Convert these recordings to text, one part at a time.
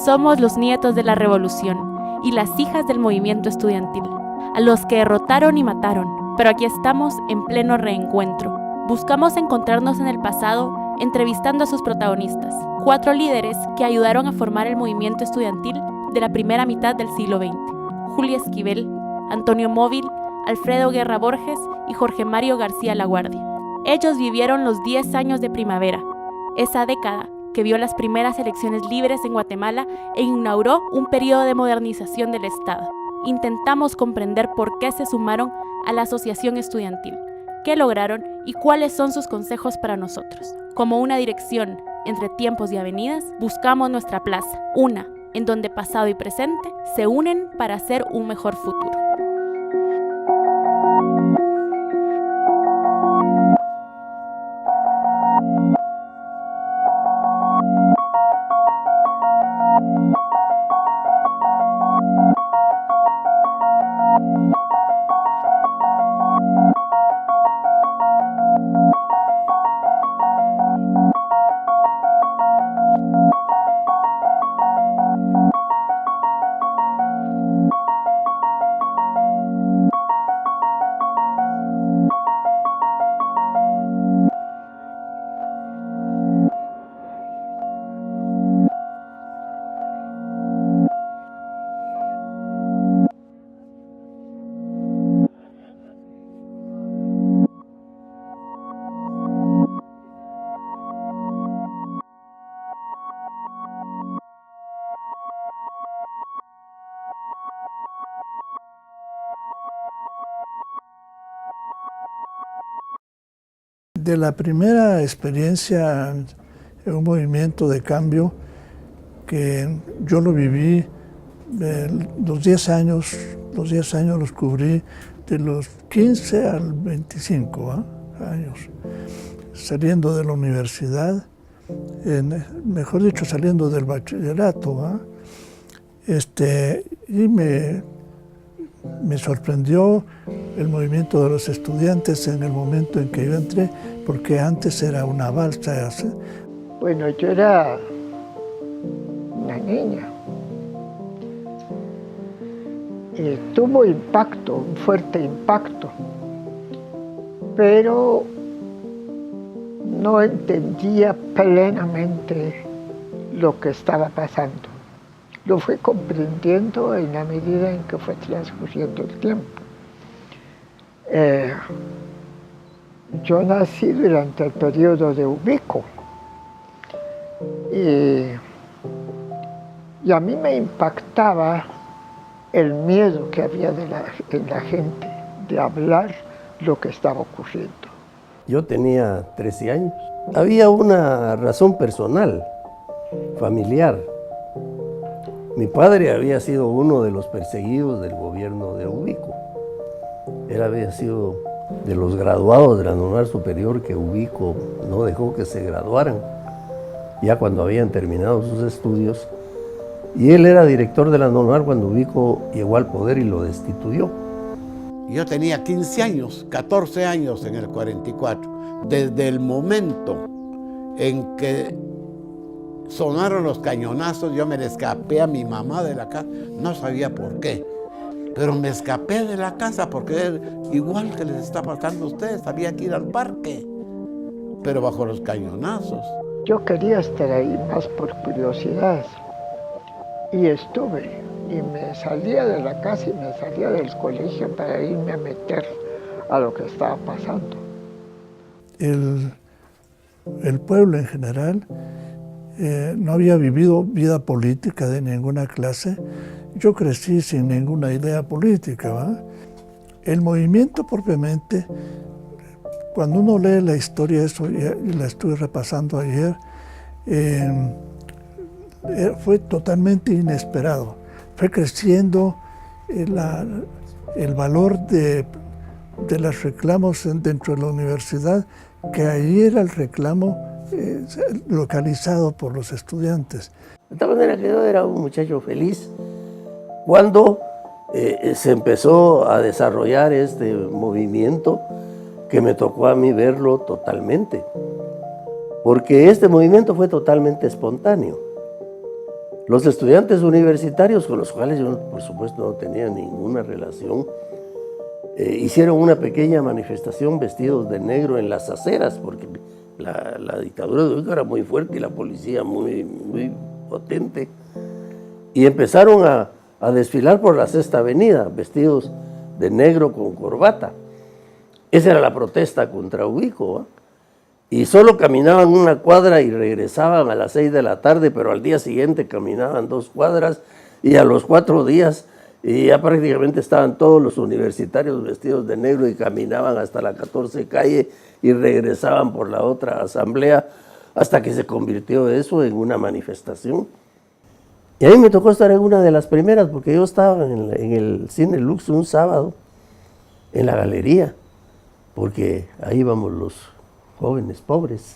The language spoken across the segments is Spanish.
Somos los nietos de la revolución y las hijas del movimiento estudiantil, a los que derrotaron y mataron, pero aquí estamos en pleno reencuentro. Buscamos encontrarnos en el pasado entrevistando a sus protagonistas, 4 líderes que ayudaron a formar el movimiento estudiantil de la primera mitad del siglo XX. Julia Esquivel, Antonio Móvil, Alfredo Guerra Borges y Jorge Mario García Laguardia. Ellos vivieron los 10 años de primavera, esa década que vio las primeras elecciones libres en Guatemala e inauguró un periodo de modernización del Estado. Intentamos comprender por qué se sumaron a la asociación estudiantil, qué lograron y cuáles son sus consejos para nosotros. Como una dirección entre tiempos y avenidas, buscamos nuestra plaza, una en donde pasado y presente se unen para hacer un mejor futuro. De la primera experiencia en un movimiento de cambio que yo lo viví, los 10 años los cubrí de los 15 al 25 años, saliendo de la universidad, mejor dicho, saliendo del bachillerato, y me sorprendió el movimiento de los estudiantes en el momento en que yo entré, porque antes era una balsa. Bueno, yo era una niña. Y tuvo impacto, un fuerte impacto, pero no entendía plenamente lo que estaba pasando. Lo fui comprendiendo en la medida en que fue transcurriendo el tiempo. Yo nací durante el periodo de Ubico y a mí me impactaba el miedo que había en la gente de hablar lo que estaba ocurriendo. Yo tenía 13 años. Había una razón personal, familiar. Mi padre había sido uno de los perseguidos del gobierno de Ubico. Él había sido de los graduados de la normal superior que Ubico no dejó que se graduaran, ya cuando habían terminado sus estudios. Y él era director de la normal cuando Ubico llegó al poder y lo destituyó. Yo tenía 15 años, 14 años en el 44. Desde el momento en que sonaron los cañonazos, yo me le escapé a mi mamá de la casa, no sabía por qué, pero me escapé de la casa porque igual que les está pasando a ustedes, había que ir al parque, pero bajo los cañonazos. Yo quería estar ahí más por curiosidad y estuve, y me salía de la casa y me salía del colegio para irme a meter a lo que estaba pasando. El pueblo en general no había vivido vida política de ninguna clase. Yo crecí sin ninguna idea política, ¿va? El movimiento propiamente, cuando uno lee la historia, eso y la estuve repasando ayer, fue totalmente inesperado. Fue creciendo el valor de los reclamos dentro de la universidad, que ahí era el reclamo localizado por los estudiantes. De tal manera que yo era un muchacho feliz cuando se empezó a desarrollar este movimiento, que me tocó a mí verlo totalmente, porque este movimiento fue totalmente espontáneo. Los estudiantes universitarios, con los cuales yo por supuesto no tenía ninguna relación, hicieron una pequeña manifestación vestidos de negro en las aceras, porque la dictadura de Ubico era muy fuerte y la policía muy potente. Y empezaron a desfilar por la Sexta Avenida, vestidos de negro con corbata. Esa era la protesta contra Ubico, ¿eh? Y solo caminaban una cuadra y regresaban a las 6 de la tarde, pero al día siguiente caminaban 2 cuadras y a los 4 días y ya prácticamente estaban todos los universitarios vestidos de negro y caminaban hasta la 14 calle y regresaban por la otra asamblea hasta que se convirtió eso en una manifestación. Y a mí me tocó estar en una de las primeras porque yo estaba en el Cine Lux un sábado en la galería, porque ahí íbamos los jóvenes pobres.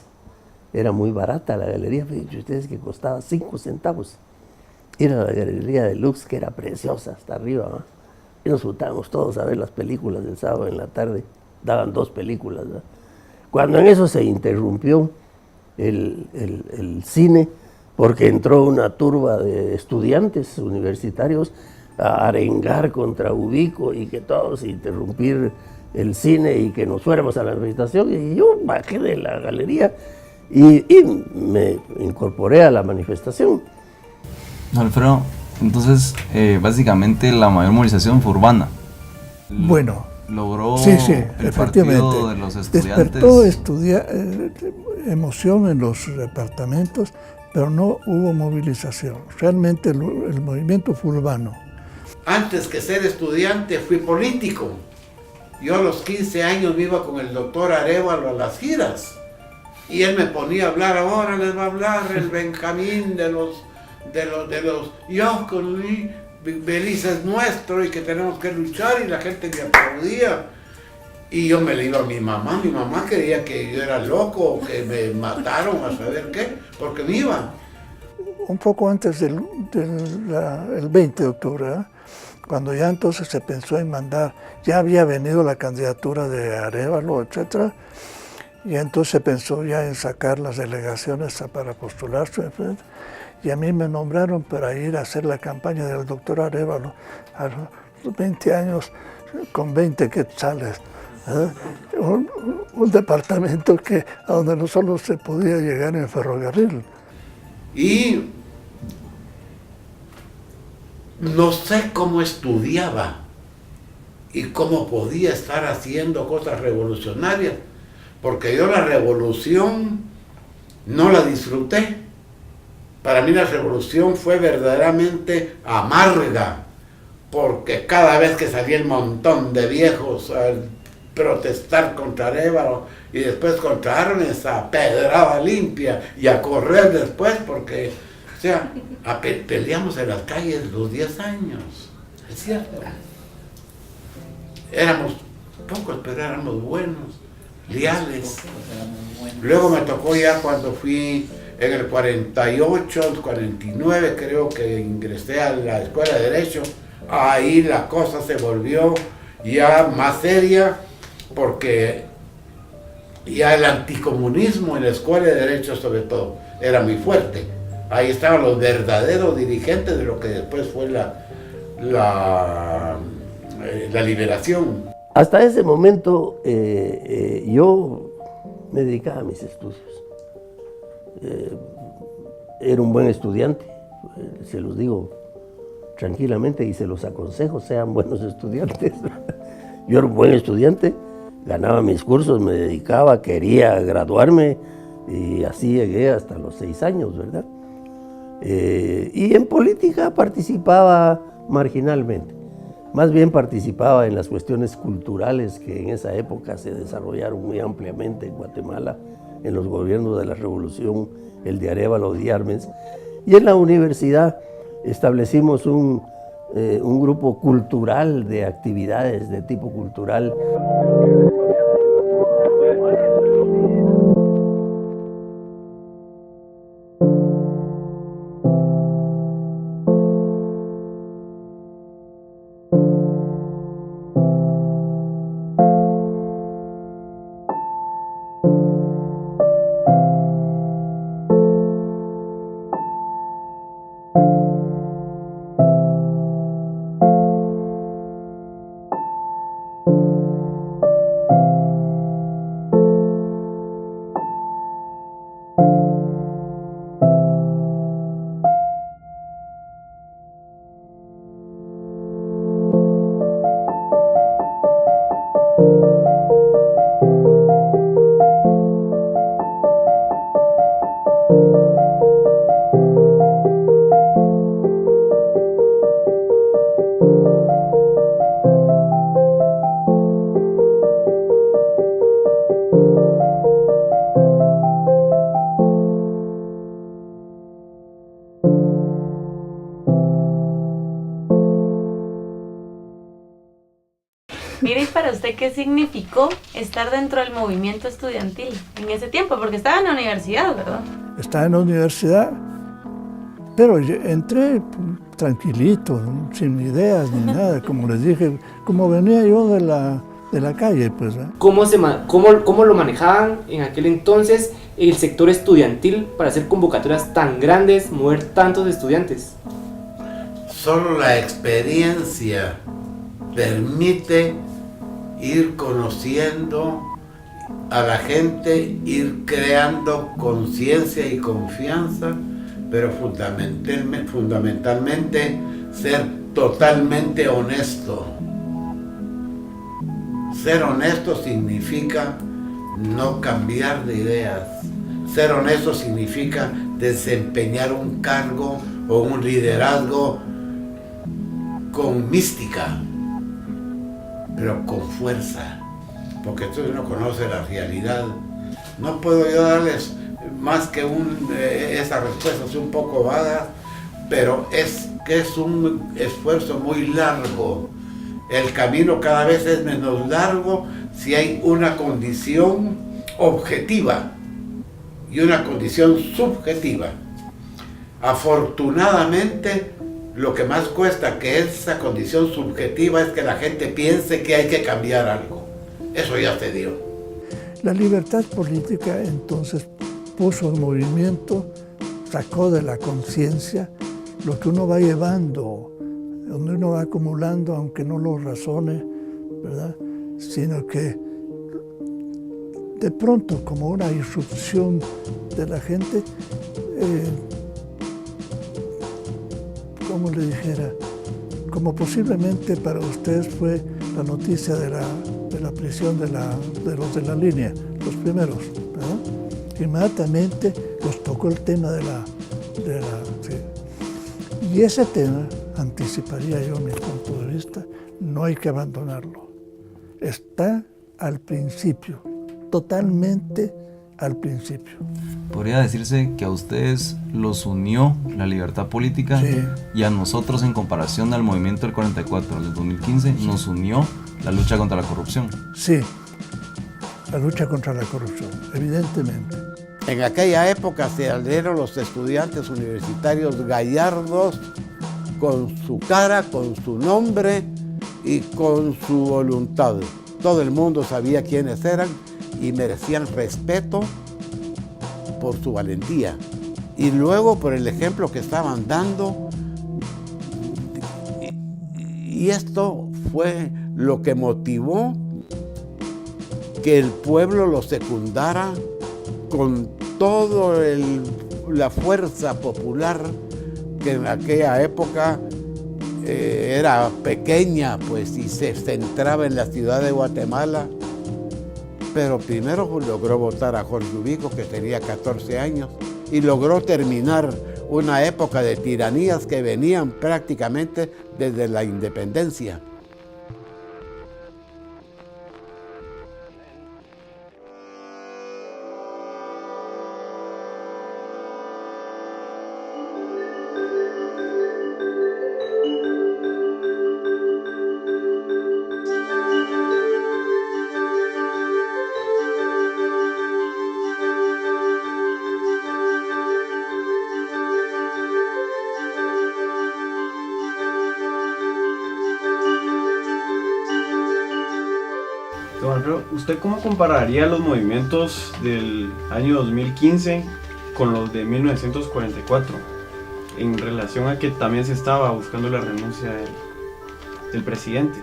Era muy barata la galería, fíjense ustedes que costaba 5 centavos. Era la galería de Lux, que era preciosa hasta arriba, ¿no? Y nos juntábamos todos a ver las películas del sábado en la tarde. Daban 2 películas, ¿no? Cuando en eso se interrumpió el cine, porque entró una turba de estudiantes universitarios a arengar contra Ubico y que todos interrumpir el cine y que nos fuéramos a la manifestación. Y yo bajé de la galería y me incorporé a la manifestación. Alfredo, entonces básicamente la mayor movilización fue urbana. Bueno, Logró sí, el efectivamente. partido de los estudiantes. Despertó emoción en los departamentos, pero no hubo movilización. Realmente el movimiento fue urbano. Antes que ser estudiante fui político. Yo a los 15 años me iba con el doctor Arévalo a las giras. Y él me ponía a hablar, ahora les va a hablar el Benjamín de los yo con Belice es nuestro y que tenemos que luchar, y la gente me aplaudía. Y yo me le iba a mi mamá creía que yo era loco, que me mataron a saber qué, porque me iba. Un poco antes el 20 de octubre, ¿eh? Cuando ya entonces se pensó en mandar, ya había venido la candidatura de Arévalo, etc. Y entonces se pensó ya en sacar las delegaciones para postularse, etc. Y a mí me nombraron para ir a hacer la campaña del doctor Arévalo a los 20 años con 20 quetzales. Un departamento a donde no solo se podía llegar en ferrocarril. Y no sé cómo estudiaba y cómo podía estar haciendo cosas revolucionarias, porque yo la revolución no la disfruté. Para mí la revolución fue verdaderamente amarga, porque cada vez que salía el montón de viejos a protestar contra Arévalo y después contra Armes a pedrada limpia y a correr después, porque, o sea, peleamos en las calles los 10 años, es cierto. Éramos pocos, pero éramos buenos, leales. Luego me tocó ya cuando fui en el 48, el 49, creo que ingresé a la Escuela de Derecho. Ahí la cosa se volvió ya más seria, porque ya el anticomunismo en la Escuela de Derecho, sobre todo, era muy fuerte. Ahí estaban los verdaderos dirigentes de lo que después fue la liberación. Hasta ese momento yo me dedicaba a mis estudios. Era un buen estudiante, se los digo tranquilamente y se los aconsejo, sean buenos estudiantes. Yo era un buen estudiante, ganaba mis cursos, me dedicaba, quería graduarme y así llegué hasta los 6 años, ¿verdad? Y en política participaba marginalmente. Más bien participaba en las cuestiones culturales que en esa época se desarrollaron muy ampliamente en Guatemala, en los gobiernos de la Revolución, el de Arévalo y Armes. Y en la universidad establecimos un grupo cultural de actividades de tipo cultural. Mire, ¿y para usted qué significó estar dentro del movimiento estudiantil en ese tiempo? Porque estaba en la universidad, ¿verdad? Estaba en la universidad, pero yo entré tranquilito, sin ideas ni nada, como les dije, como venía yo de la calle, pues. ¿Cómo lo manejaban en aquel entonces el sector estudiantil para hacer convocatorias tan grandes, mover tantos estudiantes? Solo la experiencia permite ir conociendo a la gente, ir creando conciencia y confianza, pero fundamentalmente ser totalmente honesto. Ser honesto significa no cambiar de ideas. Ser honesto significa desempeñar un cargo o un liderazgo con mística, pero con fuerza, porque ustedes no conocen la realidad. No puedo yo darles más que esas respuestas un poco vagas, pero es un esfuerzo muy largo. El camino cada vez es menos largo si hay una condición objetiva y una condición subjetiva. Afortunadamente, lo que más cuesta que esa condición subjetiva es que la gente piense que hay que cambiar algo. Eso ya se dio. La libertad política entonces puso en movimiento, sacó de la conciencia lo que uno va llevando, donde uno va acumulando, aunque no lo razone, ¿verdad? Sino que de pronto, como una irrupción de la gente, como le dijera, como posiblemente para ustedes fue la noticia de la prisión de los de la línea, los primeros, ¿verdad? Inmediatamente los tocó el tema sí. Y ese tema, anticiparía yo mi punto de vista, no hay que abandonarlo. Está al principio, totalmente al principio. Podría decirse que a ustedes los unió la libertad política, sí, y a nosotros, en comparación al movimiento del 44 del 2015, sí, nos unió la lucha contra la corrupción. Sí, la lucha contra la corrupción, evidentemente. En aquella época se salieron los estudiantes universitarios gallardos, con su cara, con su nombre y con su voluntad. Todo el mundo sabía quiénes eran y merecían respeto por su valentía. Y luego por el ejemplo que estaban dando. Y esto fue lo que motivó que el pueblo los secundara con toda la fuerza popular que en aquella época era pequeña, pues, y se centraba en la ciudad de Guatemala. Pero primero logró votar a Jorge Ubico, que tenía 14 años, y logró terminar una época de tiranías que venían prácticamente desde la independencia. Don Alfredo, ¿usted cómo compararía los movimientos del año 2015 con los de 1944 en relación a que también se estaba buscando la renuncia del presidente?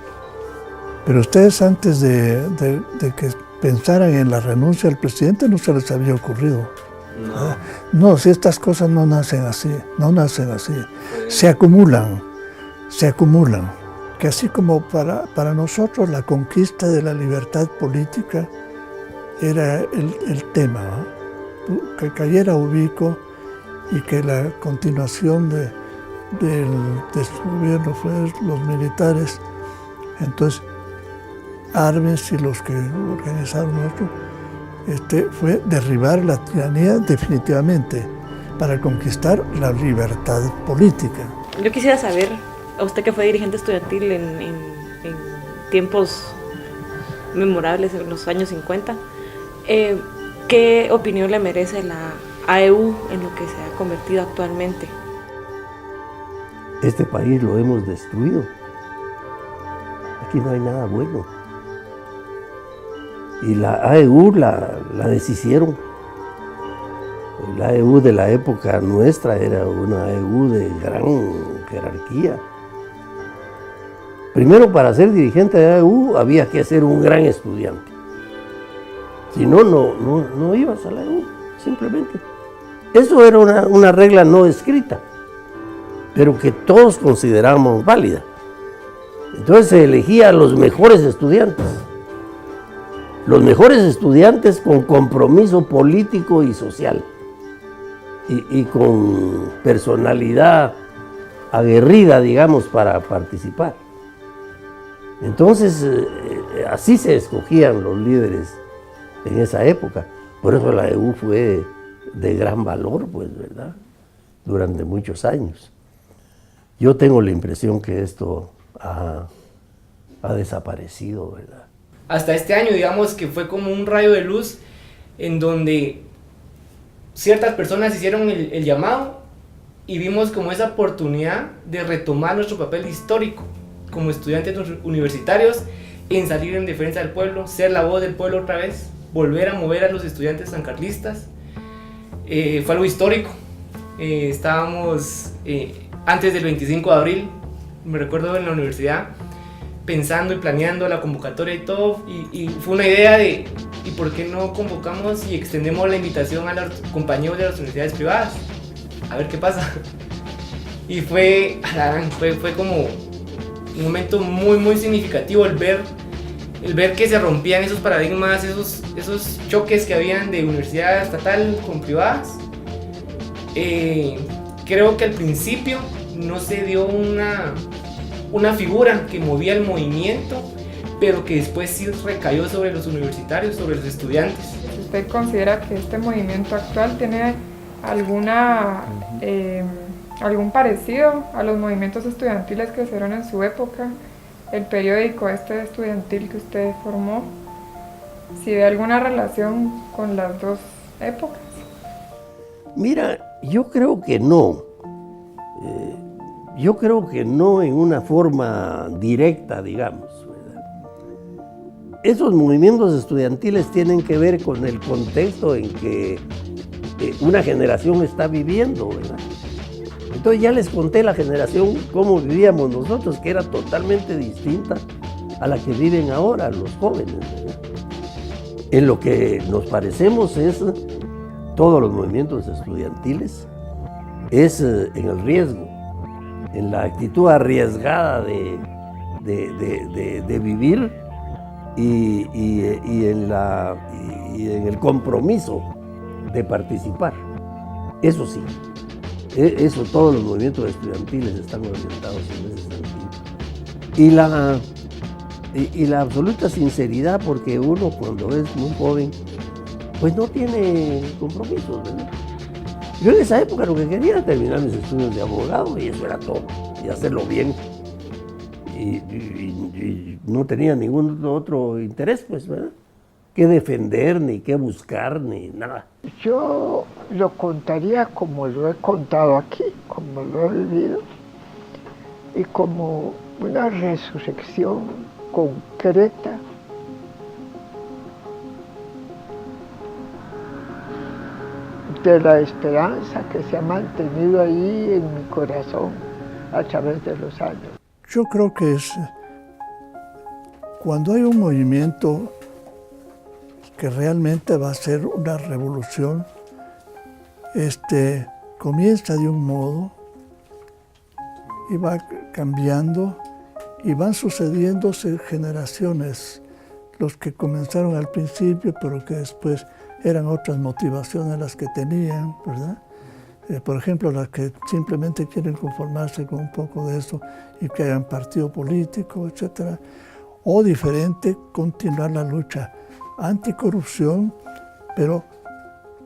Pero ustedes, antes de que pensaran en la renuncia del presidente, no se les había ocurrido. No, si estas cosas no nacen así, se acumulan. Que así como para nosotros la conquista de la libertad política era el tema, ¿no? Que cayera Ubico y que la continuación de su gobierno fue los militares. Entonces, Arbenz y los que organizaron esto, fue derribar la tiranía definitivamente para conquistar la libertad política. Yo quisiera saber, a usted que fue dirigente estudiantil en tiempos memorables en los años 50. ¿Qué opinión le merece la AEU en lo que se ha convertido actualmente? Este país lo hemos destruido. Aquí no hay nada bueno. Y la AEU la deshicieron. La AEU de la época nuestra era una AEU de gran jerarquía. Primero, para ser dirigente de AEU había que ser un gran estudiante. Si no, no ibas a la AEU, simplemente. Eso era una regla no escrita, pero que todos considerábamos válida. Entonces se elegía a los mejores estudiantes con compromiso político y social, y con personalidad aguerrida, digamos, para participar. Entonces, así se escogían los líderes en esa época. Por eso la AEU fue de gran valor, pues, ¿verdad? Durante muchos años. Yo tengo la impresión que esto ha desaparecido, ¿verdad? Hasta este año, digamos que fue como un rayo de luz en donde ciertas personas hicieron el llamado y vimos como esa oportunidad de retomar nuestro papel histórico como estudiantes universitarios en salir en defensa del pueblo, ser la voz del pueblo otra vez, volver a mover a los estudiantes sancarlistas. Fue algo histórico. Estábamos antes del 25 de abril, me recuerdo en la universidad, pensando y planeando la convocatoria y todo, y fue una idea de ¿y por qué no convocamos y extendemos la invitación a los compañeros de las universidades privadas? A ver qué pasa. Y fue como un momento muy, muy significativo el ver que se rompían esos paradigmas, esos choques que habían de universidad estatal con privadas. Creo que al principio no se dio una figura que movía el movimiento, pero que después sí recayó sobre los universitarios, sobre los estudiantes. ¿Usted considera que este movimiento actual tiene algún parecido a los movimientos estudiantiles que se dieron en su época? El periódico estudiantil que usted formó, ¿si ve alguna relación con las dos épocas? Mira, yo creo que no. Yo creo que no en una forma directa, digamos, ¿verdad? Esos movimientos estudiantiles tienen que ver con el contexto en que una generación está viviendo, ¿verdad? Entonces ya les conté la generación cómo vivíamos nosotros, que era totalmente distinta a la que viven ahora los jóvenes, ¿verdad? En lo que nos parecemos es todos los movimientos estudiantiles, es en el riesgo, en la actitud arriesgada de vivir y en el compromiso de participar. Eso sí. Eso, todos los movimientos estudiantiles están orientados en ese sentido. Y la absoluta sinceridad, porque uno cuando es muy joven, pues no tiene compromisos, ¿verdad? Yo en esa época lo que quería era terminar mis estudios de abogado y eso era todo, y hacerlo bien. Y no tenía ningún otro interés, pues, ¿verdad? Que defender, ni que buscar, ni nada. Yo lo contaría como lo he contado aquí, como lo he vivido, y como una resurrección concreta de la esperanza que se ha mantenido ahí en mi corazón a través de los años. Yo creo que es cuando hay un movimiento que realmente va a ser una revolución, comienza de un modo y va cambiando y van sucediéndose generaciones, los que comenzaron al principio pero que después eran otras motivaciones las que tenían, ¿verdad? Por ejemplo, las que simplemente quieren conformarse con un poco de eso y que hagan partido político, etc. O diferente, continuar la lucha anticorrupción, pero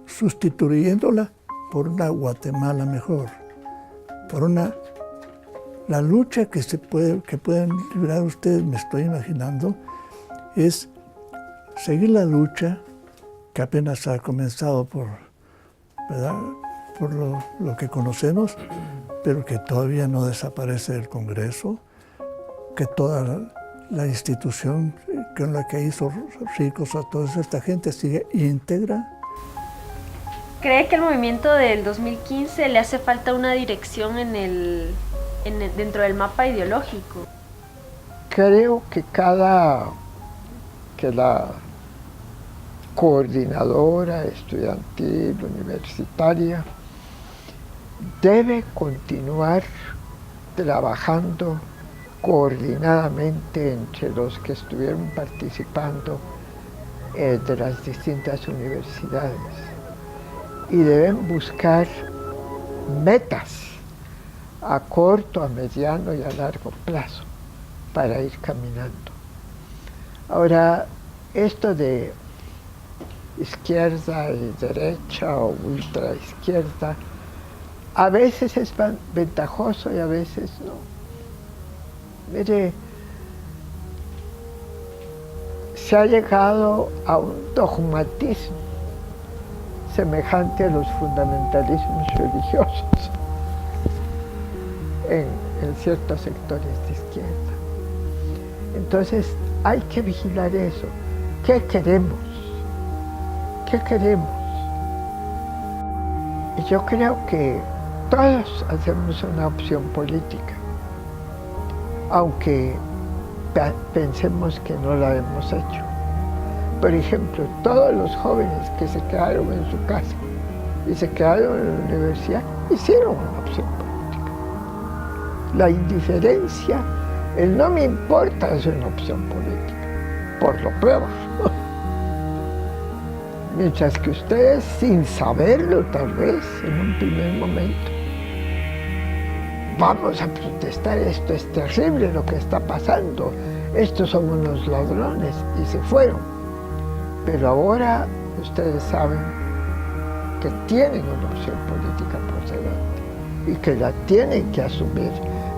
sustituyéndola por una Guatemala mejor, por la lucha que pueden librar ustedes, me estoy imaginando, es seguir la lucha que apenas ha comenzado ¿verdad? Por lo que conocemos, pero que todavía no desaparece del Congreso, que toda la institución con la que hizo ricos a toda esta gente sigue íntegra. ¿Cree que al movimiento del 2015 le hace falta una dirección dentro del mapa ideológico? Creo que la coordinadora estudiantil, universitaria, debe continuar trabajando coordinadamente entre los que estuvieron participando de las distintas universidades, y deben buscar metas a corto, a mediano y a largo plazo para ir caminando. Ahora, esto de izquierda y derecha o ultraizquierda, a veces es ventajoso y a veces no. Mire, se ha llegado a un dogmatismo semejante a los fundamentalismos religiosos en ciertos sectores de izquierda. Entonces hay que vigilar eso. ¿Qué queremos? ¿Qué queremos? Y yo creo que todos hacemos una opción política, aunque pensemos que no la hemos hecho. Por ejemplo, todos los jóvenes que se quedaron en su casa y se quedaron en la universidad hicieron una opción política. La indiferencia, el no me importa es una opción política, por lo peor. Mientras que ustedes, sin saberlo tal vez, en un primer momento, vamos a protestar, esto es terrible lo que está pasando, estos son unos ladrones, y se fueron. Pero ahora ustedes saben que tienen una opción política por delante y que la tienen que asumir,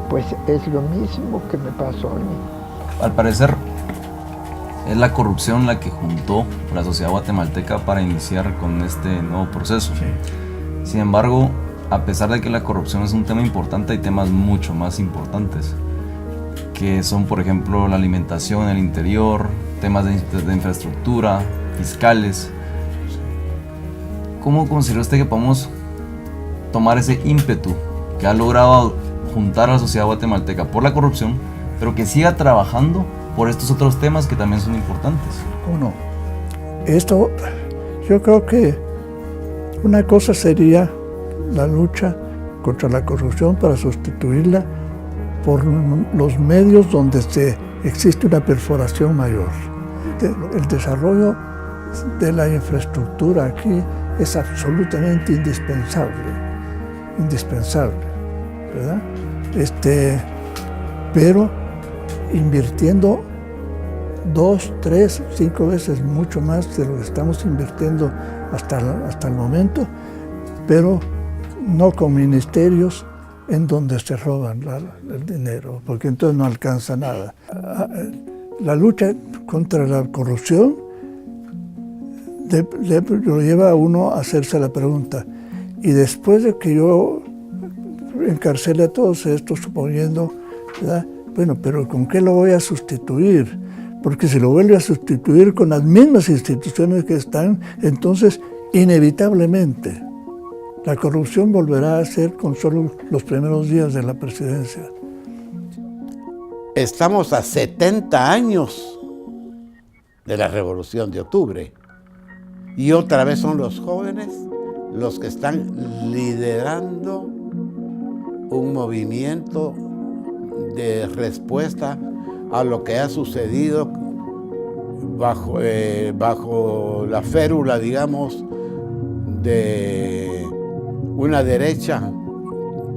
pues es lo mismo que me pasó a mí. Al parecer, es la corrupción la que juntó a la sociedad guatemalteca para iniciar con este nuevo proceso. Sí. Sin embargo, a pesar de que la corrupción es un tema importante, hay temas mucho más importantes, que son, por ejemplo, la alimentación en el interior, temas de infraestructura, fiscales. ¿Cómo considera usted que podemos tomar ese ímpetu que ha logrado juntar a la sociedad guatemalteca por la corrupción, pero que siga trabajando por estos otros temas que también son importantes? ¿Cómo no? Esto, yo creo que una cosa sería la lucha contra la corrupción para sustituirla por los medios donde existe una perforación mayor. El desarrollo de la infraestructura aquí es absolutamente indispensable, ¿verdad? Pero invirtiendo 2, 3, 5 veces mucho más de lo que estamos invirtiendo hasta el momento, pero no con ministerios en donde se roban el dinero, porque entonces no alcanza nada. La lucha contra la corrupción lo lleva a uno a hacerse la pregunta, y después de que yo encarcele a todos estos, suponiendo, ¿verdad? Bueno, pero ¿con qué lo voy a sustituir? Porque si lo vuelve a sustituir con las mismas instituciones que están, entonces inevitablemente la corrupción volverá a ser con solo los primeros días de la presidencia. Estamos a 70 años de la Revolución de Octubre y otra vez son los jóvenes los que están liderando un movimiento de respuesta a lo que ha sucedido bajo la férula, digamos, de una derecha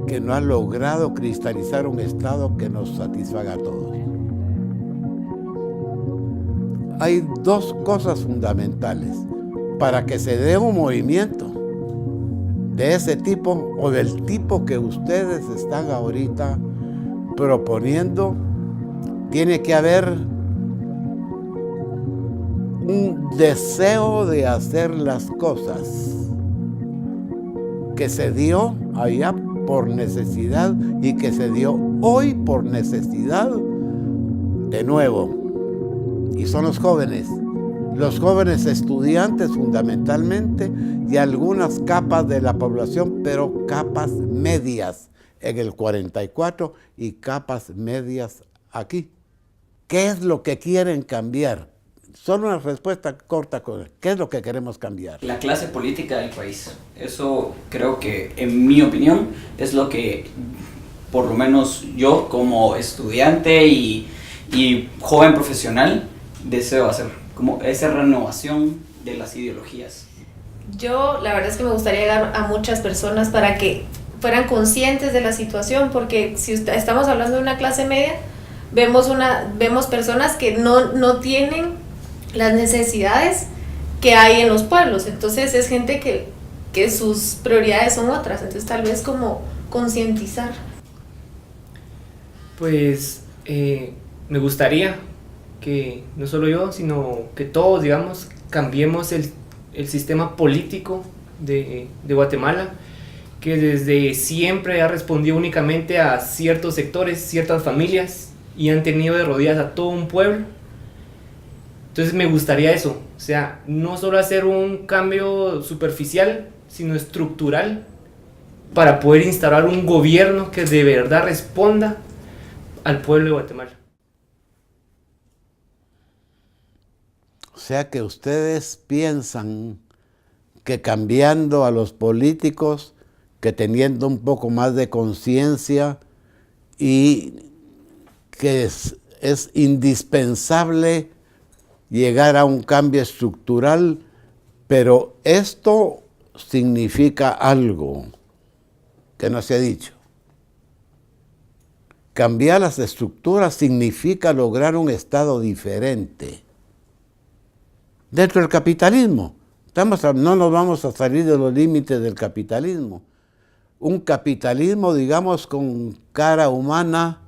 que no ha logrado cristalizar un Estado que nos satisfaga a todos. Hay dos cosas fundamentales para que se dé un movimiento de ese tipo o del tipo que ustedes están ahorita proponiendo. Tiene que haber un deseo de hacer las cosas que se dio allá por necesidad y que se dio hoy por necesidad de nuevo. Y son los jóvenes estudiantes fundamentalmente y algunas capas de la población, pero capas medias en el 44 y capas medias aquí. ¿Qué es lo que quieren cambiar? Solo una respuesta corta. ¿Qué es lo que queremos cambiar? La clase política del país. Eso creo que, en mi opinión, es lo que, por lo menos yo como estudiante y joven profesional, deseo hacer. Como esa renovación de las ideologías. Yo, la verdad es que me gustaría llegar a muchas personas para que fueran conscientes de la situación, porque si estamos hablando de una clase media, vemos personas que no tienen las necesidades que hay en los pueblos. Entonces es gente que sus prioridades son otras. Entonces tal vez como concientizar. Pues me gustaría que no solo yo, sino que todos, digamos, cambiemos el sistema político de Guatemala, que desde siempre ha respondido únicamente a ciertos sectores, ciertas familias, y han tenido de rodillas a todo un pueblo. Entonces me gustaría eso, o sea, no solo hacer un cambio superficial, sino estructural, para poder instaurar un gobierno que de verdad responda al pueblo de Guatemala. O sea que ustedes piensan que cambiando a los políticos, que teniendo un poco más de conciencia y que es indispensable llegar a un cambio estructural, pero esto significa algo que no se ha dicho. Cambiar las estructuras significa lograr un estado diferente. Dentro del capitalismo, no nos vamos a salir de los límites del capitalismo. Un capitalismo, digamos, con cara humana,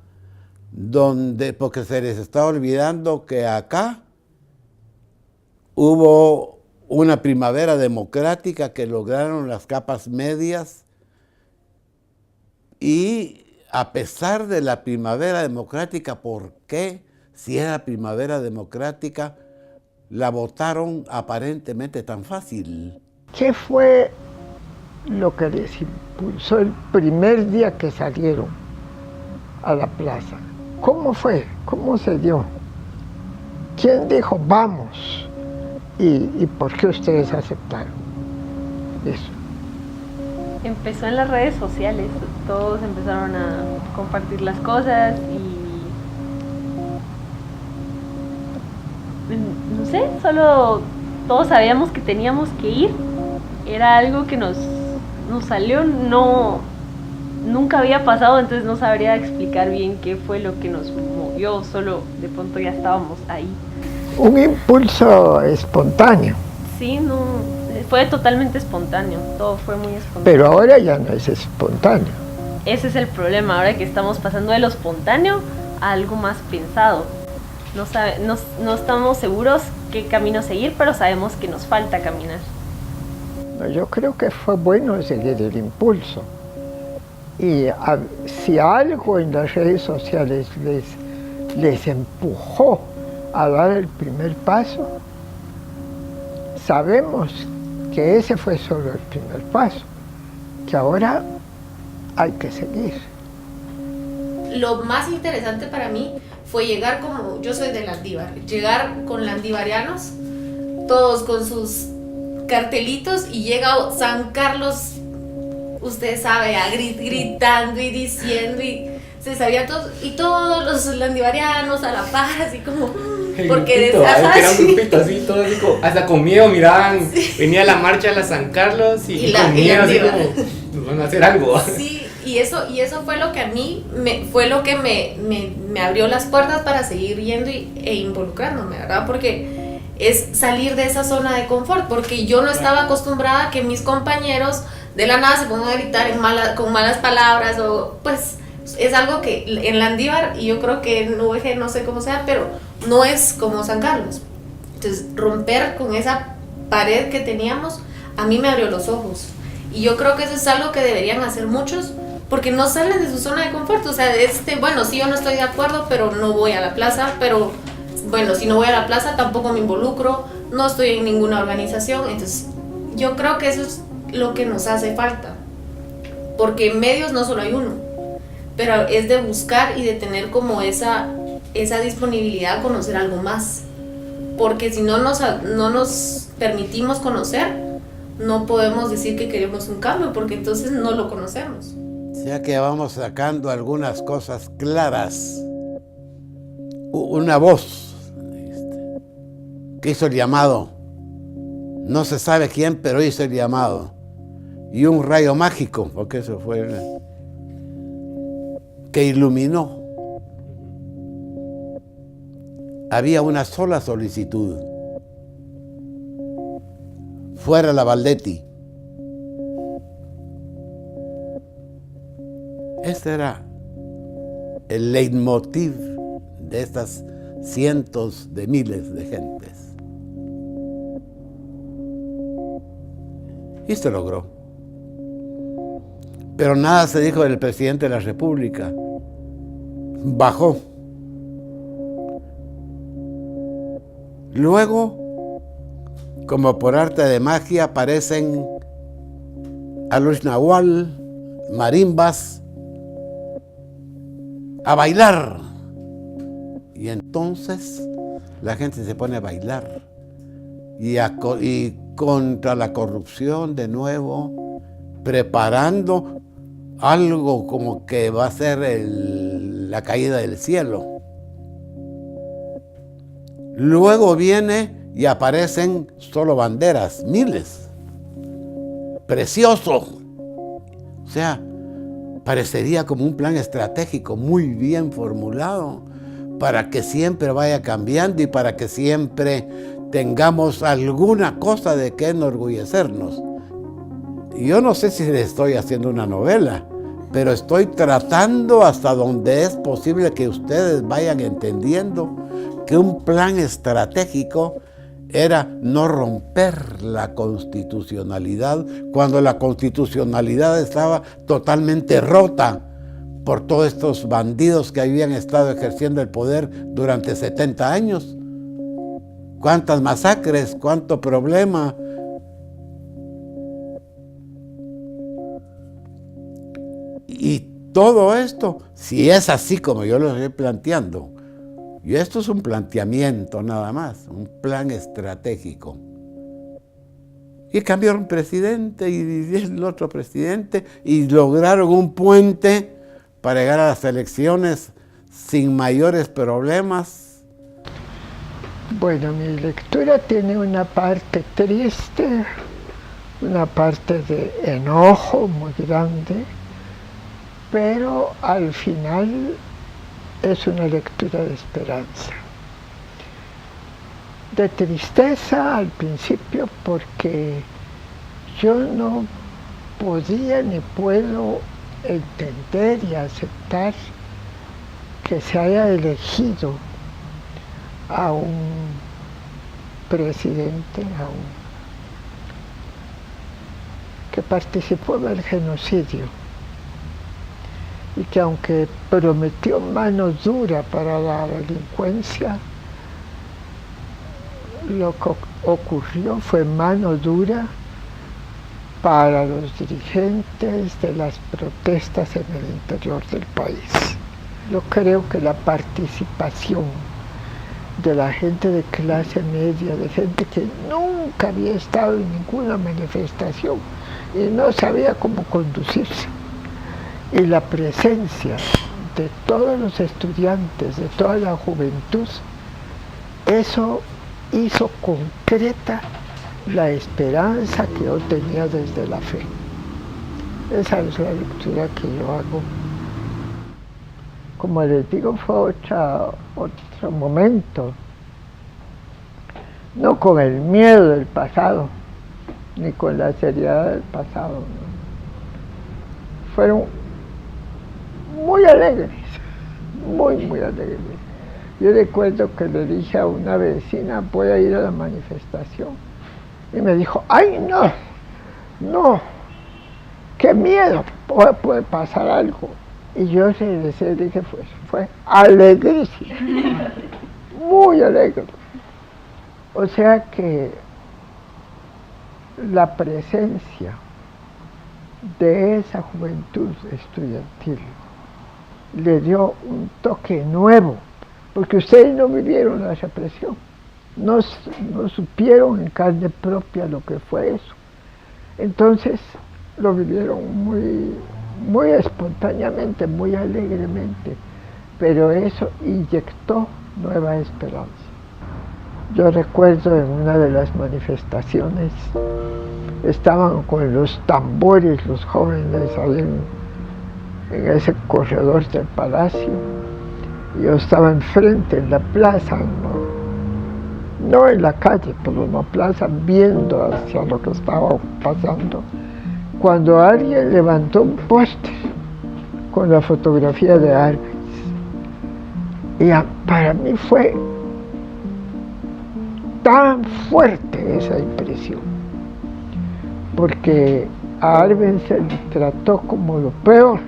porque se les está olvidando que acá hubo una primavera democrática que lograron las capas medias, y a pesar de la primavera democrática, ¿por qué, si era primavera democrática, la votaron aparentemente tan fácil? ¿Qué fue lo que les impulsó el primer día que salieron a la plaza? ¿Cómo fue? ¿Cómo se dio? ¿Quién dijo vamos? ¿Y por qué ustedes aceptaron eso? Empezó en las redes sociales, todos empezaron a compartir las cosas y no sé, solo todos sabíamos que teníamos que ir. Era algo que nos salió, nunca había pasado, entonces no sabría explicar bien qué fue lo que nos movió, solo de pronto ya estábamos ahí. Un impulso espontáneo. Sí, fue totalmente espontáneo, todo fue muy espontáneo. Pero ahora ya no es espontáneo. Ese es el problema, ahora que estamos pasando de lo espontáneo a algo más pensado. No estamos seguros qué camino seguir, pero sabemos que nos falta caminar. Yo creo que fue bueno seguir el impulso. Y si algo en las redes sociales les empujó a dar el primer paso, sabemos que ese fue solo el primer paso, que ahora hay que seguir. Lo más interesante para mí fue llegar, como yo soy de Landívar, llegar con landivarianos, todos con sus cartelitos, y llega San Carlos, usted sabe, gritando y diciendo, y se sabía todo, y todos los landivarianos a la par, así como, porque era un grupito así, todo así como, hasta con miedo miraban, sí. Venía la marcha de la San Carlos y con miedo así como, nos van a hacer algo. Sí, y eso fue lo que a mí fue lo que me abrió las puertas para seguir yendo e involucrándome, ¿verdad? Porque es salir de esa zona de confort, porque yo no estaba acostumbrada a que mis compañeros de la nada se pongan a gritar con malas palabras, o pues es algo que en Landívar, y yo creo que en UVG no sé cómo sea, pero no es como San Carlos. Entonces, romper con esa pared que teníamos, a mí me abrió los ojos. Y yo creo que eso es algo que deberían hacer muchos, porque no salen de su zona de confort. O sea, bueno, sí, yo no estoy de acuerdo, pero no voy a la plaza, pero bueno, si no voy a la plaza tampoco me involucro, no estoy en ninguna organización. Entonces, yo creo que eso es lo que nos hace falta, porque en medios no solo hay uno, pero es de buscar y de tener como esa disponibilidad a conocer algo más, porque si no nos permitimos conocer, no podemos decir que queremos un cambio, porque entonces no lo conocemos. O sea que vamos sacando algunas cosas claras. Una voz que hizo el llamado, no se sabe quién, pero hizo el llamado. Y un rayo mágico, porque eso fue, que iluminó. Había una sola solicitud: fuera la Valdetti. Este era el leitmotiv de estas cientos de miles de gentes. Y se logró. Pero nada se dijo del presidente de la República. Bajó. Luego, como por arte de magia, aparecen Alush Nahual, marimbas, a bailar. Y entonces la gente se pone a bailar. Y contra la corrupción de nuevo, preparando algo como que va a ser la caída del cielo. Luego viene y aparecen solo banderas, miles. Precioso. O sea, parecería como un plan estratégico muy bien formulado para que siempre vaya cambiando y para que siempre tengamos alguna cosa de que enorgullecernos. Y yo no sé si le estoy haciendo una novela, pero estoy tratando hasta donde es posible que ustedes vayan entendiendo que un plan estratégico era no romper la constitucionalidad cuando la constitucionalidad estaba totalmente rota por todos estos bandidos que habían estado ejerciendo el poder durante 70 años. Cuántas masacres, cuánto problema. Y todo esto, si es así como yo lo estoy planteando, y esto es un planteamiento nada más, un plan estratégico. Y cambiaron presidente y el otro presidente y lograron un puente para llegar a las elecciones sin mayores problemas. Bueno, mi lectura tiene una parte triste, una parte de enojo muy grande, pero al final es una lectura de esperanza. De tristeza al principio porque yo no podía ni puedo entender y aceptar que se haya elegido a un presidente, que participó en el genocidio y que aunque prometió mano dura para la delincuencia, lo que ocurrió fue mano dura para los dirigentes de las protestas en el interior del país. Yo creo que la participación de la gente de clase media, de gente que nunca había estado en ninguna manifestación y no sabía cómo conducirse, y la presencia de todos los estudiantes, de toda la juventud, eso hizo concreta la esperanza que yo tenía desde la fe. Esa es la lectura que yo hago. Como les digo, fue otro momento, no con el miedo del pasado, ni con la seriedad del pasado, ¿no? Fueron muy alegres, muy alegres. Yo recuerdo que le dije a una vecina, voy a ir a la manifestación. Y me dijo, ay, no, no, qué miedo, puede pasar algo. Y yo regresé y dije, fue alegrísimo, muy alegre. O sea que la presencia de esa juventud estudiantil le dio un toque nuevo, porque ustedes no vivieron la represión, no supieron en carne propia lo que fue eso. Entonces lo vivieron muy espontáneamente, muy alegremente, pero eso inyectó nueva esperanza. Yo recuerdo en una de las manifestaciones, estaban con los tambores los jóvenes ahí en ese corredor del palacio. Yo estaba enfrente, en la plaza, no en la calle, pero en la plaza, viendo hacia lo que estaba pasando, cuando alguien levantó un póster con la fotografía de Arbenz. Y para mí fue tan fuerte esa impresión, porque a Arbenz se le trató como lo peor,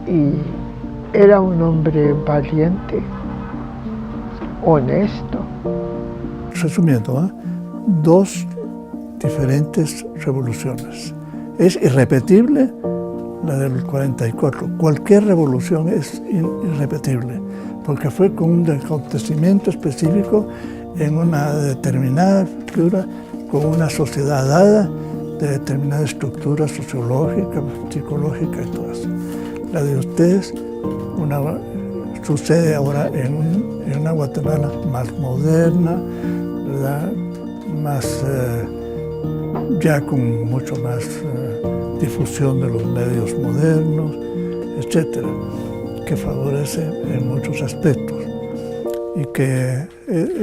y era un hombre valiente, honesto. Resumiendo, dos diferentes revoluciones. Es irrepetible la del 44. Cualquier revolución es irrepetible, porque fue con un acontecimiento específico en una determinada cultura, con una sociedad dada, de determinada estructura sociológica, psicológica y todo eso. La de ustedes sucede ahora en una Guatemala más moderna, ¿verdad? Más, ya con mucho más difusión de los medios modernos, etcétera, que favorece en muchos aspectos. Y que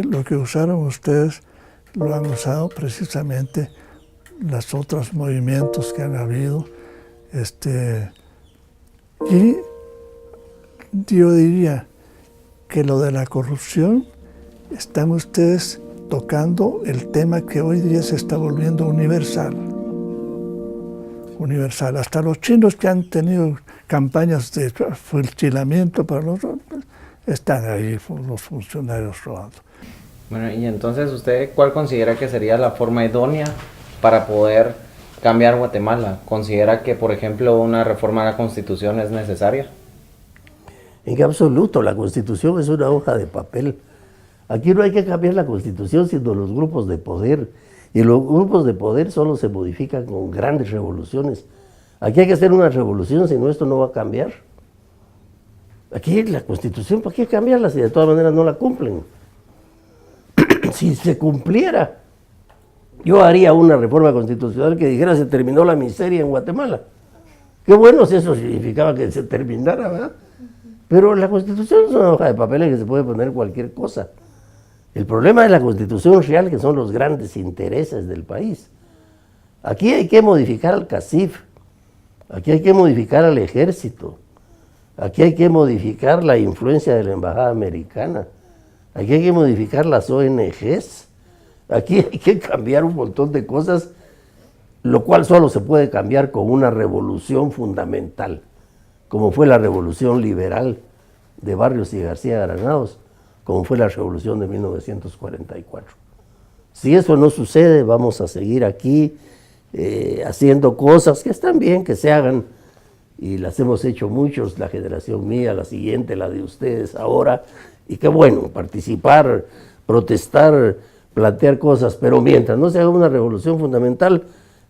lo que usaron ustedes lo han usado precisamente los otros movimientos que han habido. Y yo diría que lo de la corrupción, están ustedes tocando el tema que hoy día se está volviendo universal. Universal. Hasta los chinos que han tenido campañas de fusilamiento para nosotros, están ahí los funcionarios robando. Bueno, y entonces, ¿usted cuál considera que sería la forma idónea para poder cambiar Guatemala? ¿Considera que, por ejemplo, una reforma a la Constitución es necesaria? En absoluto, la Constitución es una hoja de papel. Aquí no hay que cambiar la Constitución, sino los grupos de poder. Y los grupos de poder solo se modifican con grandes revoluciones. Aquí hay que hacer una revolución, si no esto no va a cambiar. Aquí la Constitución, ¿para qué cambiarla si de todas maneras no la cumplen? Si se cumpliera, yo haría una reforma constitucional que dijera se terminó la miseria en Guatemala. Qué bueno si eso significaba que se terminara, ¿verdad? Pero la Constitución es una hoja de papel en que se puede poner cualquier cosa. El problema de la Constitución real, que son los grandes intereses del país. Aquí hay que modificar al CACIF, aquí hay que modificar al ejército, aquí hay que modificar la influencia de la embajada americana, aquí hay que modificar las ONGs, aquí hay que cambiar un montón de cosas, lo cual solo se puede cambiar con una revolución fundamental, como fue la revolución liberal de Barrios y García Granados, como fue la revolución de 1944. Si eso no sucede, vamos a seguir aquí haciendo cosas que están bien, que se hagan, y las hemos hecho muchos, la generación mía, la siguiente, la de ustedes ahora, y qué bueno, participar, protestar, plantear cosas, pero mientras no se haga una revolución fundamental,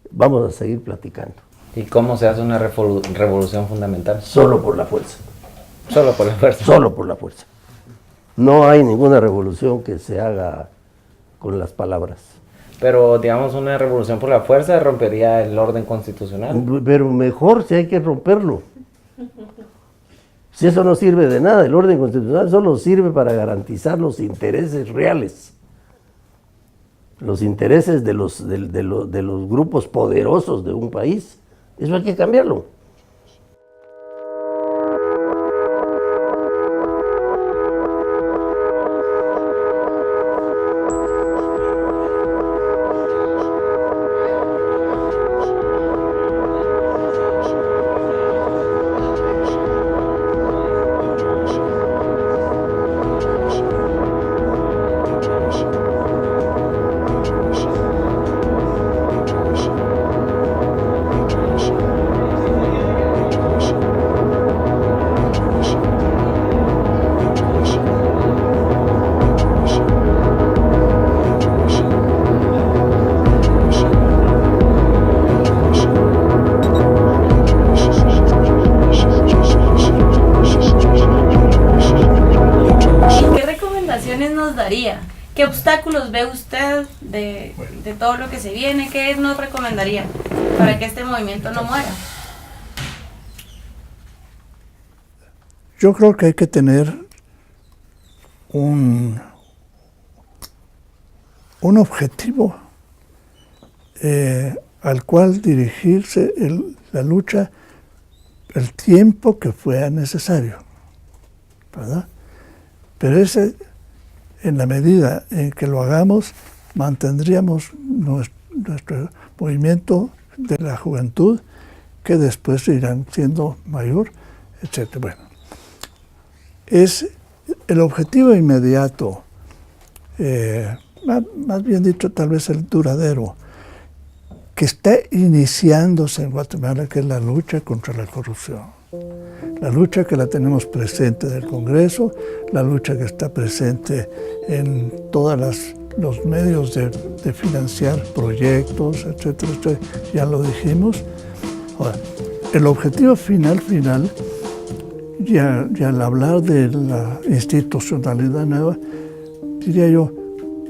vamos a seguir platicando. ¿Y cómo se hace una revolución fundamental? Solo por la fuerza. Solo por la fuerza. Solo por la fuerza. No hay ninguna revolución que se haga con las palabras. Pero, digamos, una revolución por la fuerza rompería el orden constitucional. Pero mejor si hay que romperlo. Si eso no sirve de nada, el orden constitucional solo sirve para garantizar los intereses reales. Los intereses de los grupos poderosos de un país. Eso hay que cambiarlo. recomendaciones nos daría? ¿Qué obstáculos ve usted de todo lo que se viene? ¿Qué nos recomendaría para que este movimiento no muera? Yo creo que hay que tener un objetivo al cual dirigirse la lucha el tiempo que fuera necesario, ¿verdad? Pero en la medida en que lo hagamos, mantendríamos nuestro movimiento de la juventud, que después irán siendo mayor, etc. Bueno, es el objetivo inmediato, más bien dicho, tal vez el duradero, que está iniciándose en Guatemala, que es la lucha contra la corrupción. La lucha que la tenemos presente en el Congreso, la lucha que está presente en todos los medios de financiar proyectos, etcétera, etcétera, ya lo dijimos. Ahora, el objetivo final, ya al hablar de la institucionalidad nueva, diría yo,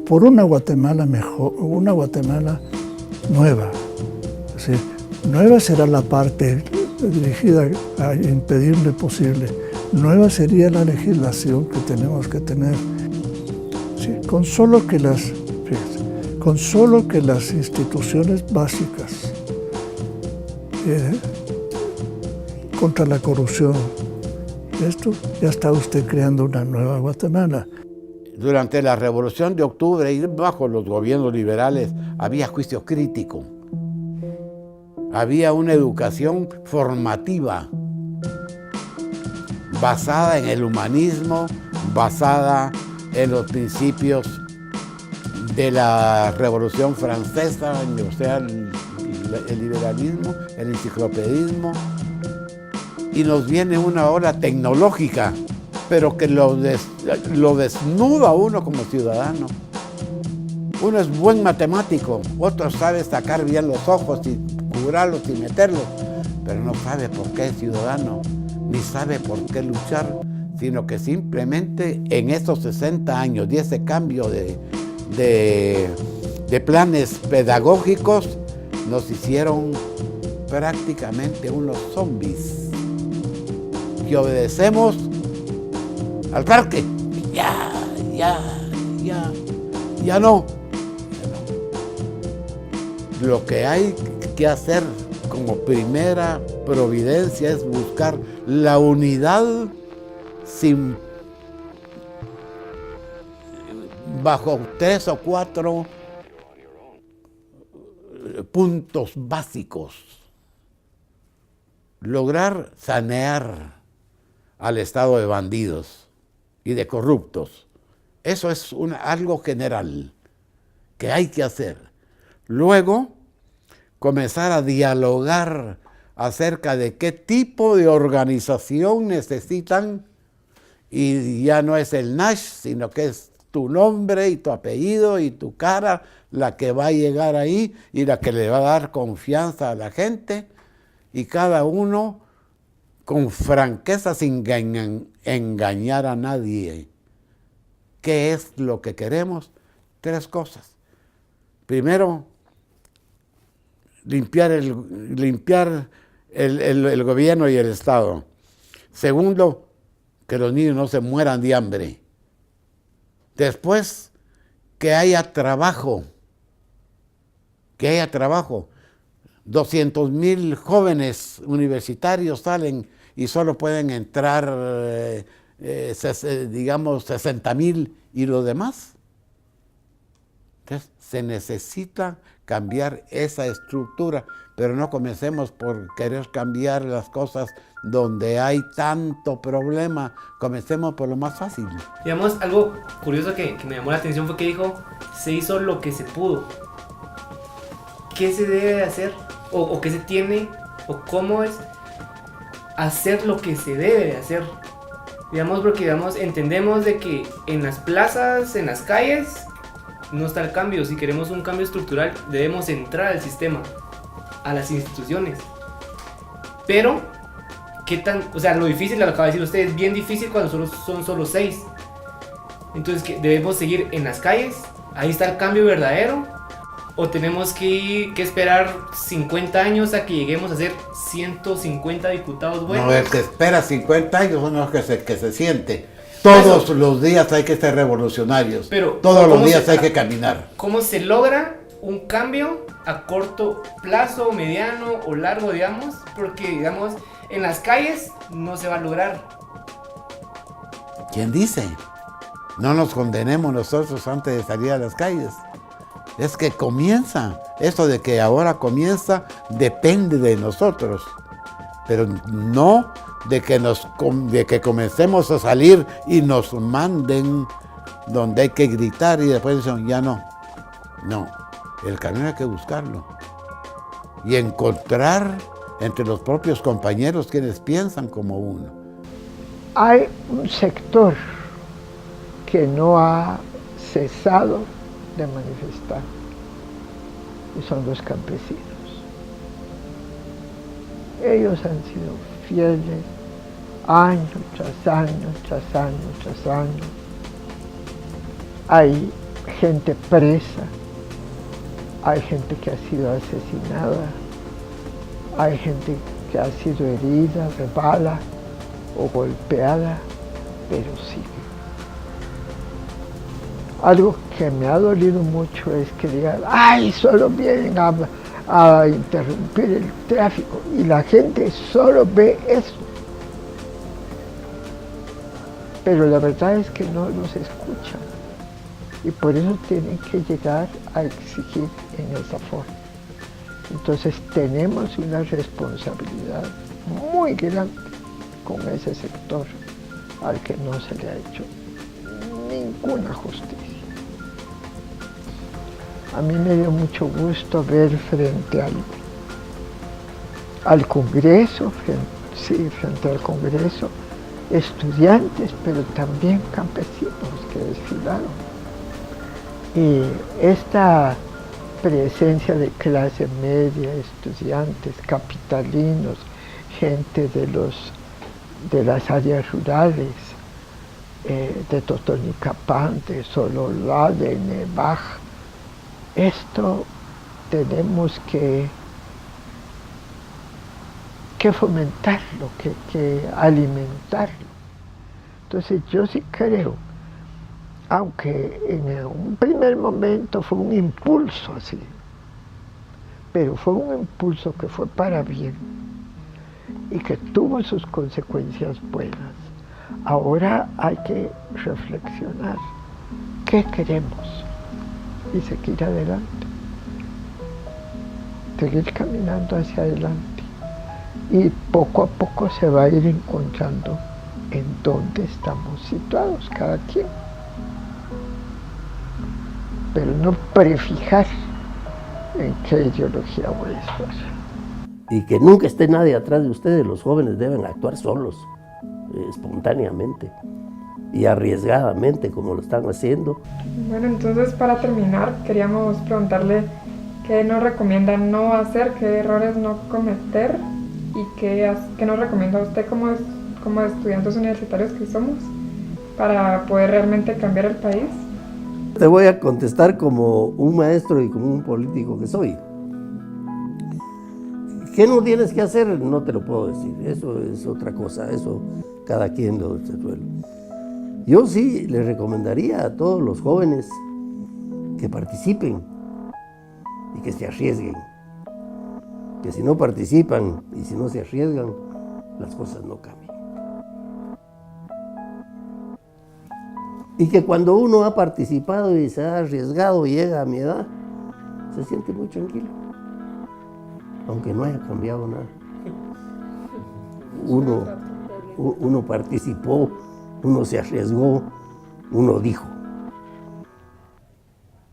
por una Guatemala mejor, una Guatemala nueva. Es decir, nueva será la parte dirigida a impedir lo imposible. Nueva sería la legislación que tenemos que tener. Sí, con solo que las instituciones básicas contra la corrupción, esto ya está usted creando una nueva Guatemala. Durante la Revolución de Octubre y bajo los gobiernos liberales había juicio crítico. Había una educación formativa basada en el humanismo, basada en los principios de la Revolución Francesa, o sea, el liberalismo, el enciclopedismo, y nos viene una ola tecnológica, pero que lo desnuda a uno como ciudadano. Uno es buen matemático, otro sabe sacar bien los ojos y curarlos y meterlos, pero no sabe por qué es ciudadano, ni sabe por qué luchar, sino que simplemente en estos 60 años y ese cambio de planes pedagógicos nos hicieron prácticamente unos zombies que obedecemos al parque. Ya no. Lo que hay que hacer como primera providencia es buscar la unidad bajo 3 o 4 puntos básicos. Lograr sanear al estado de bandidos y de corruptos. Eso es algo general que hay que hacer. Luego, comenzar a dialogar acerca de qué tipo de organización necesitan, y ya no es el NASH, sino que es tu nombre y tu apellido y tu cara la que va a llegar ahí y la que le va a dar confianza a la gente, y cada uno con franqueza, sin engañar a nadie. ¿Qué es lo que queremos? 3 cosas. Primero, limpiar el gobierno y el Estado. Segundo, que los niños no se mueran de hambre. Después, que haya trabajo. 200,000 jóvenes universitarios salen y solo pueden entrar, digamos, 60,000 y lo demás. Entonces, se necesita cambiar esa estructura, pero no comencemos por querer cambiar las cosas donde hay tanto problema. Comencemos por lo más fácil. Digamos, algo curioso que me llamó la atención fue que dijo, se hizo lo que se pudo. ¿Qué se debe de hacer? ¿O qué se tiene? ¿O cómo es hacer lo que se debe de hacer? Digamos, porque entendemos de que en las plazas, en las calles, no está el cambio. Si queremos un cambio estructural, debemos entrar al sistema, a las instituciones. Pero, ¿qué tan? O sea, lo difícil, lo acaba de decir usted, es bien difícil cuando son solo 6. Entonces, ¿qué? ¿Debemos seguir en las calles? ¿Ahí está el cambio verdadero? ¿O tenemos que esperar 50 años a que lleguemos a ser 150 diputados buenos? No, el que espera 50 años no es que se siente. Todos los días hay que ser revolucionarios. Pero, todos los días hay que caminar. ¿Cómo se logra un cambio a corto plazo, mediano o largo, digamos? Porque, digamos, en las calles no se va a lograr. ¿Quién dice? No nos condenemos nosotros antes de salir a las calles. Es que comienza. Esto de que ahora comienza depende de nosotros. Pero no de que comencemos a salir y nos manden donde hay que gritar y después dicen, ya no. No, el camino hay que buscarlo. Y encontrar entre los propios compañeros quienes piensan como uno. Hay un sector que no ha cesado de manifestar, y son los campesinos. Ellos han sido fieles año tras año, tras año, tras año. Hay gente presa, hay gente que ha sido asesinada, hay gente que ha sido herida de bala o golpeada, pero sigue. Algo que me ha dolido mucho es que digan, ¡ay, solo vienen a interrumpir el tráfico! Y la gente solo ve eso. Pero la verdad es que no los escuchan. Y por eso tienen que llegar a exigir en esa forma. Entonces tenemos una responsabilidad muy grande con ese sector al que no se le ha hecho ninguna justicia. A mí me dio mucho gusto ver frente al Congreso, frente al Congreso, estudiantes, pero también campesinos que desfilaron. Y esta presencia de clase media, estudiantes, capitalinos, gente de las áreas rurales, de Totonicapán, de Sololá, de Nevaj. Esto tenemos que fomentarlo, que alimentarlo. Entonces yo sí creo, aunque en un primer momento fue un impulso así, pero fue un impulso que fue para bien y que tuvo sus consecuencias buenas. Ahora hay que reflexionar qué queremos y seguir adelante, seguir caminando hacia adelante, y poco a poco se va a ir encontrando en dónde estamos situados cada quien, pero no prefijar en qué ideología voy a estar. Y que nunca esté nadie atrás de ustedes. Los jóvenes deben actuar solos, espontáneamente y arriesgadamente, como lo están haciendo. Bueno, entonces para terminar queríamos preguntarle qué nos recomienda no hacer, qué errores no cometer, y qué nos recomienda usted como estudiantes universitarios que somos para poder realmente cambiar el país. Te voy a contestar como un maestro y como un político que soy. ¿Qué no tienes que hacer? No te lo puedo decir, eso es otra cosa, eso cada quien lo resuelve. Yo sí les recomendaría a todos los jóvenes que participen y que se arriesguen. Que si no participan y si no se arriesgan, las cosas no cambian. Y que cuando uno ha participado y se ha arriesgado y llega a mi edad, se siente muy tranquilo, aunque no haya cambiado nada. Uno participó, uno se arriesgó, uno dijo.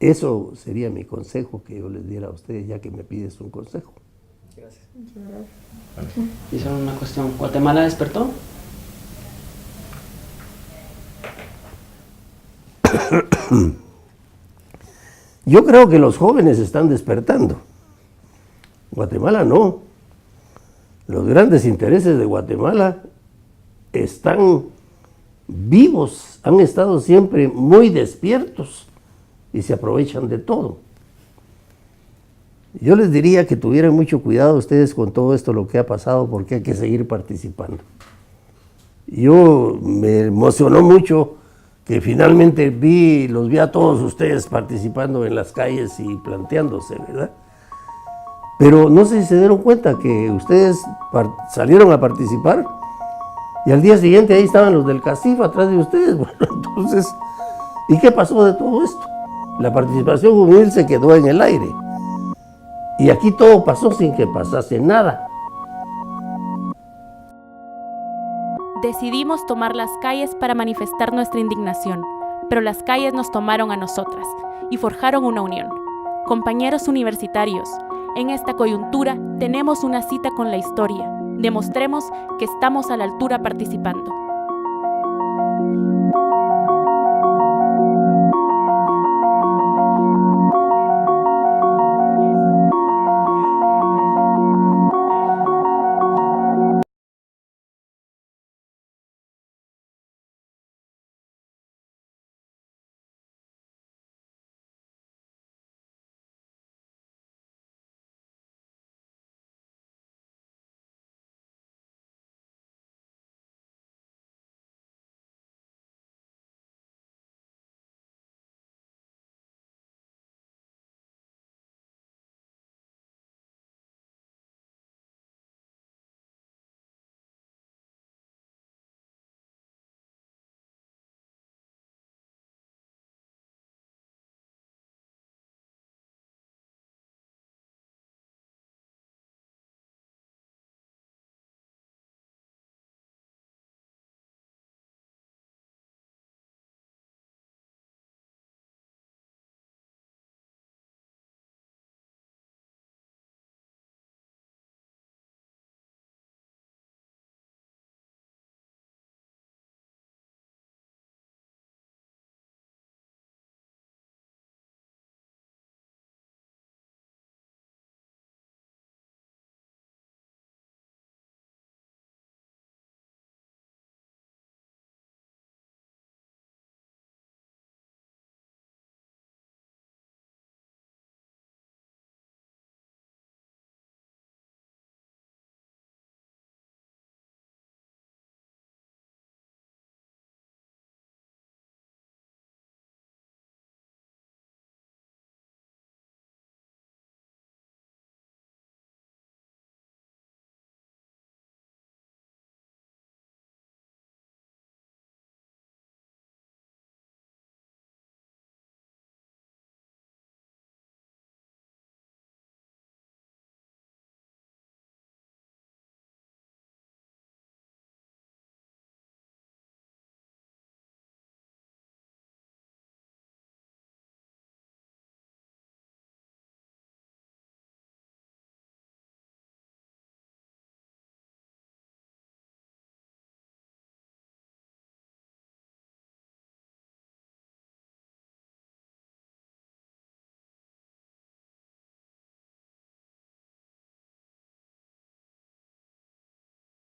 Eso sería mi consejo que yo les diera a ustedes, ya que me pides un consejo. Gracias. Y solo una cuestión, ¿Guatemala despertó? Yo creo que los jóvenes están despertando. Guatemala no. Los grandes intereses de Guatemala están vivos, han estado siempre muy despiertos y se aprovechan de todo. Yo les diría que tuvieran mucho cuidado ustedes con todo esto, lo que ha pasado, porque hay que seguir participando. Yo me emocionó mucho que finalmente los vi a todos ustedes participando en las calles y planteándose, ¿verdad? Pero no sé si se dieron cuenta que ustedes salieron a participar y al día siguiente ahí estaban los del CACIF atrás de ustedes. Bueno, entonces, ¿y qué pasó de todo esto? La participación juvenil se quedó en el aire. Y aquí todo pasó sin que pasase nada. Decidimos tomar las calles para manifestar nuestra indignación, pero las calles nos tomaron a nosotras y forjaron una unión. Compañeros universitarios, en esta coyuntura tenemos una cita con la historia. Demostremos que estamos a la altura participando.